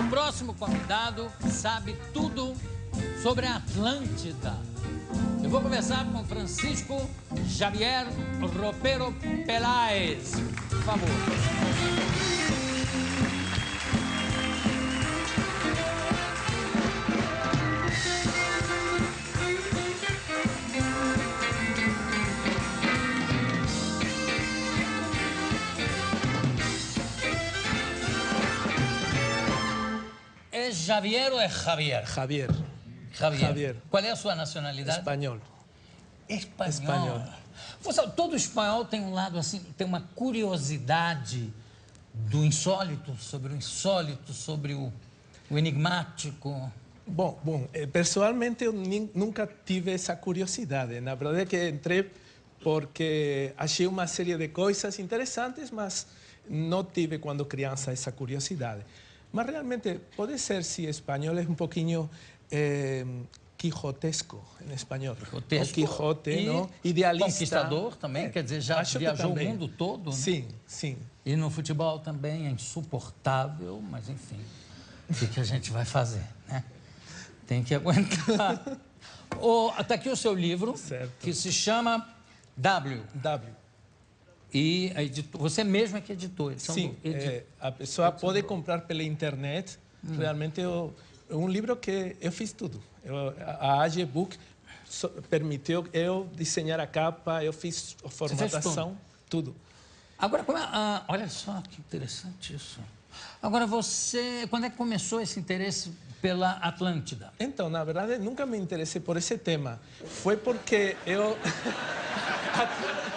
próximo convidado sabe tudo sobre a Atlântida. Eu vou conversar com Francisco Javier Ropero Peláez. Por favor. É Javier ou é Javier? Javier. Javier. Qual é a sua nacionalidade? Espanhol. Espanhol. Você sabe, todo espanhol tem um lado assim, tem uma curiosidade do insólito, sobre o enigmático. Bom, pessoalmente eu nunca tive essa curiosidade. Na verdade é que entrei porque achei uma série de coisas interessantes, mas não tive quando criança essa curiosidade. Mas realmente pode ser se espanhol é um pouquinho quijotesco em espanhol. Quijotesco. O Quijote, e não? Idealista. Conquistador também, quer dizer, já viajou o mundo todo, né? Sim, sim. E no futebol também é insuportável, mas enfim, o que a gente vai fazer, né? Tem que aguentar. Está aqui o seu livro, certo, que se chama W. E você mesmo é que editou. Sim, a pessoa pode comprar pela internet. Realmente é um livro que eu fiz tudo. A AG Book permitiu eu desenhar a capa, eu fiz a formatação, tudo. Agora, olha só que interessante isso. Agora, quando é que começou esse interesse pela Atlântida? Então, na verdade, nunca me interessei por esse tema. Foi porque eu...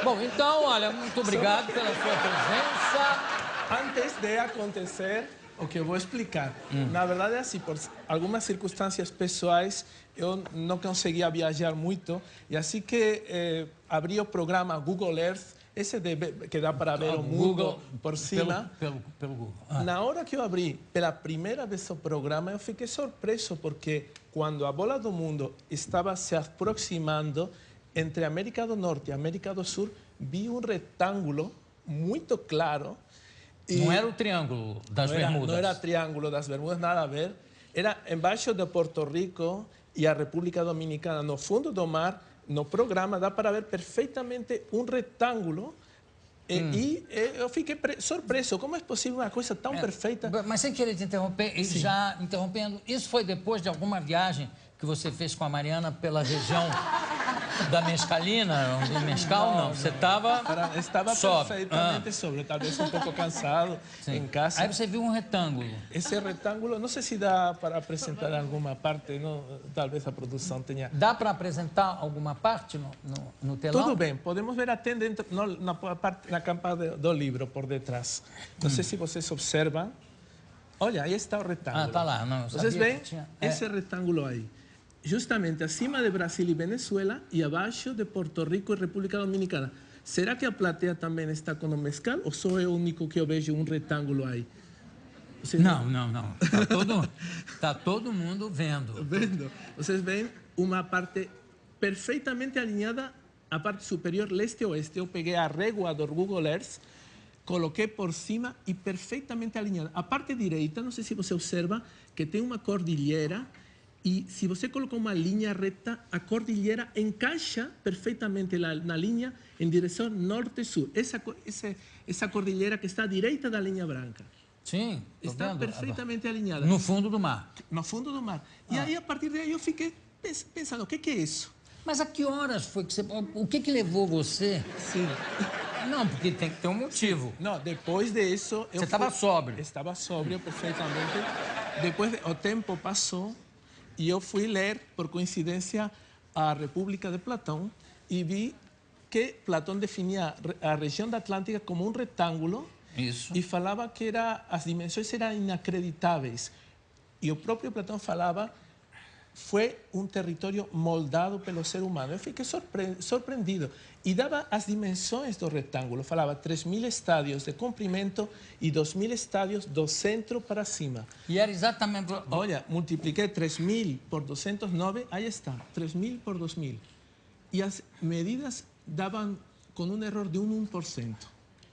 Bom, então, olha, muito obrigado pela sua presença. Antes de acontecer o que eu vou explicar. Na verdade, é assim, por algumas circunstâncias pessoais, eu não conseguia viajar muito, e assim que abri o programa Google Earth, esse que dá para ver o mundo por cima. Pelo Google. Na hora que eu abri pela primeira vez o programa, eu fiquei surpreso, porque quando a bola do mundo estava se aproximando entre a América do Norte e a América do Sul, vi um retângulo muito claro. Não era o Triângulo das Bermudas. Não era Triângulo das Bermudas, nada a ver. Era embaixo de Porto Rico e a República Dominicana, no fundo do mar. No programa dá para ver perfeitamente um retângulo. E eu fiquei surpreso. Como é possível uma coisa tão perfeita? Mas sem querer te interromper, e já interrompendo, isso foi depois de alguma viagem que você fez com a Mariana pela região da Mescalina, do Mescal? Não, você estava perfeitamente sobre, talvez um pouco cansado em casa. Aí você viu um retângulo. Esse retângulo, não sei se dá para apresentar alguma parte, não, talvez a produção tenha... Dá para apresentar alguma parte no telão? Tudo bem, podemos ver até dentro, na capa do livro, por detrás. Não sei se vocês observam. Olha, aí está o retângulo. Está lá. Não, vocês veem esse retângulo aí? Justamente acima de Brasil e Venezuela e abaixo de Porto Rico e República Dominicana. Será que a plateia também está com o mescal ou sou eu o único que eu vejo um retângulo aí? Não. Está todo mundo vendo. Vocês veem uma parte perfeitamente alinhada, a parte superior leste-oeste. Eu peguei a régua do Google Earth, coloquei por cima e perfeitamente alinhada. A parte direita, não sei se você observa, que tem uma cordilheira. E se você colocar uma linha reta, a cordilheira encaixa perfeitamente na linha em direção norte-sul. Essa cordilheira que está à direita da linha branca. Sim, está perfeitamente alinhada. No fundo do mar. No fundo do mar. E aí, a partir daí, eu fiquei pensando, o que é isso? Mas a que horas foi que você... O que levou você? Sim. Não, porque tem que ter um motivo. Não, depois disso... Você estava sóbrio. Estava sóbrio, perfeitamente. Depois, o tempo passou. E eu fui ler, por coincidência, a República de Platão e vi que Platão definia a região da Atlântica como um retângulo. Isso. E falava que as dimensões eram inacreditáveis. E o próprio Platão falava foi um território moldado pelo ser humano. Eu fiquei surpreendido. E dava as dimensões do retângulo. Falava 3.000 estádios de comprimento e 2.000 estádios do centro para cima. E era exatamente... Olha, multipliquei 3.000 por 209, aí está, 3.000 por 2.000. E as medidas davam com um erro de 1%.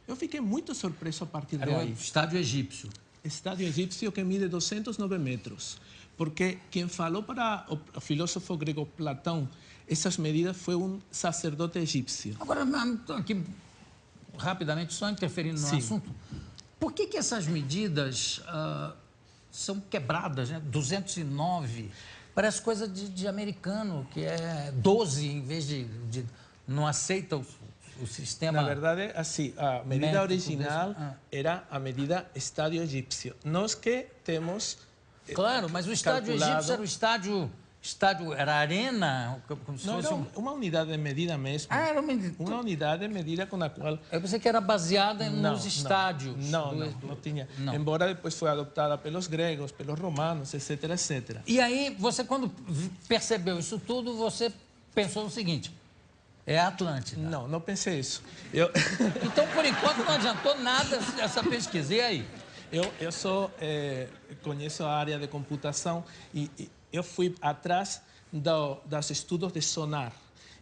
Eu fiquei muito surpreso a partir daí. Era o estádio egípcio. estádio egípcio que mide 209 metros, porque quem falou para o filósofo grego Platão essas medidas foi um sacerdote egípcio. Agora, aqui, rapidamente, só interferindo no Sim. assunto, por que essas medidas são quebradas, né? 209, parece coisa de americano, que é 12 em vez de não aceita o sistema. Na verdade, assim, a medida original era a medida estádio egípcio. Nós que temos Claro, mas o estádio egípcio era o estádio era arena, como se não, fosse era uma unidade de medida mesmo. era uma unidade de medida com a qual... Eu pensei que era baseada nos estádios. Não tinha. Não. Embora depois foi adotada pelos gregos, pelos romanos, etc, etc. E aí, você quando percebeu isso tudo, você pensou o seguinte, é a Atlântida. Não pensei isso. Então, por enquanto, não adiantou nada essa pesquisa. E aí? Eu conheço a área de computação e eu fui atrás dos estudos de sonar.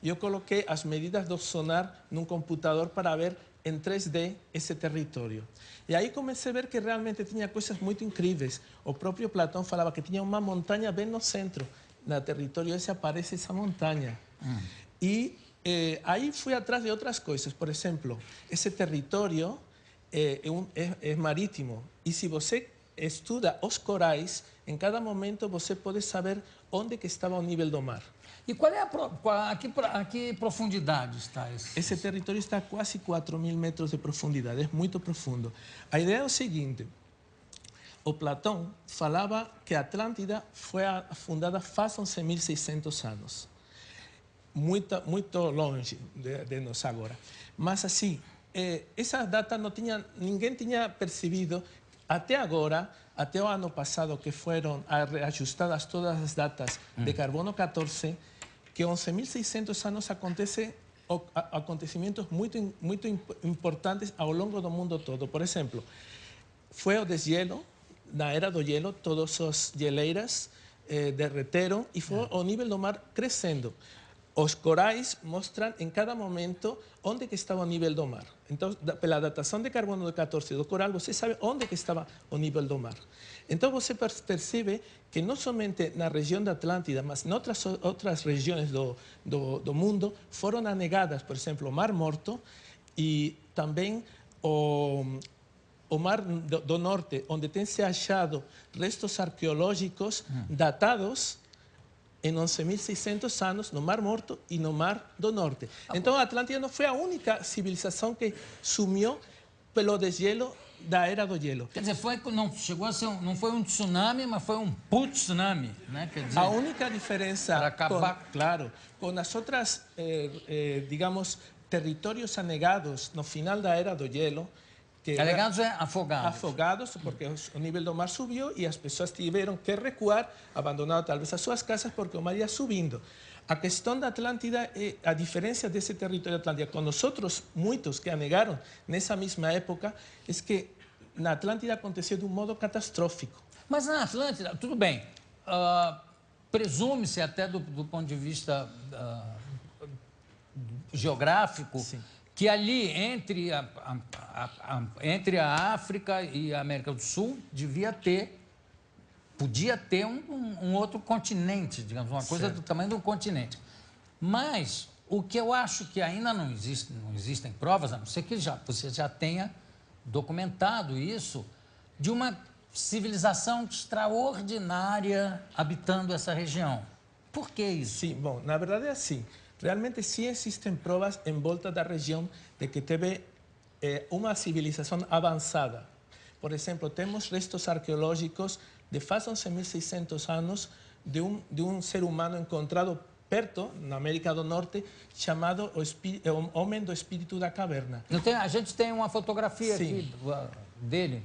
Eu coloquei as medidas do sonar num computador para ver em 3D esse território. E aí comecei a ver que realmente tinha coisas muito incríveis. O próprio Platão falava que tinha uma montanha bem no centro. No território esse aparece essa montanha. E aí fui atrás de outras coisas. Por exemplo, esse território é marítimo. E se você estuda os corais, em cada momento você pode saber onde que estava o nível do mar. E qual é a que profundidade está esse? Esse território está a quase 4.000 metros de profundidade, é muito profundo. A ideia é o seguinte, o Platão falava que a Atlântida foi fundada faz 11.600 anos. Muito longe de nós agora. Mas assim, essa data ninguém tinha percebido até agora, até o ano passado, que foram reajustadas todas as datas de carbono 14, que 11.600 anos acontecimentos muito importantes ao longo do mundo todo. Por exemplo, foi o deshielo, na era do hielo, todas as geleiras derreteram e foi o nível do mar crescendo. Os corais mostram em cada momento onde que estava o nível do mar. Então, pela datação de carbono 14 do coral, você sabe onde que estava o nível do mar. Então, você percebe que não somente na região da Atlântida, mas em outras regiões do mundo, foram anegadas, por exemplo, o Mar Morto e também o Mar do Norte, onde tem se achado restos arqueológicos datados em 11.600 anos, no Mar Morto e no Mar do Norte. Então, a Atlântida não foi a única civilização que sumiu pelo deshielo da Era do Gelo. Quer dizer, não chegou a ser não foi um tsunami, mas foi um tsunami, né? Quer dizer, a única diferença, para acabar... com as outras, digamos, territórios anegados no final da Era do Gelo, anegados é afogados. Afogados, porque o nível do mar subiu e as pessoas tiveram que recuar, abandonando talvez as suas casas, porque o mar ia subindo. A questão da Atlântida, a diferença desse território atlântico com os outros muitos que anegaram nessa mesma época, é que na Atlântida aconteceu de um modo catastrófico. Mas na Atlântida, tudo bem, presume-se até do ponto de vista geográfico, sim, que ali entre a África e a América do Sul podia ter um outro continente, digamos, uma coisa do tamanho de um continente. Mas o que eu acho que ainda não existem provas, a não ser que você já tenha documentado isso, de uma civilização extraordinária habitando essa região. Por que isso? Sim, bom, na verdade é assim. Realmente sim existem provas em volta da região de que teve uma civilização avançada. Por exemplo, temos restos arqueológicos de faz 11.600 anos de um ser humano encontrado perto, na América do Norte, chamado o Homem do Espírito da Caverna. A gente tem uma fotografia aqui dele.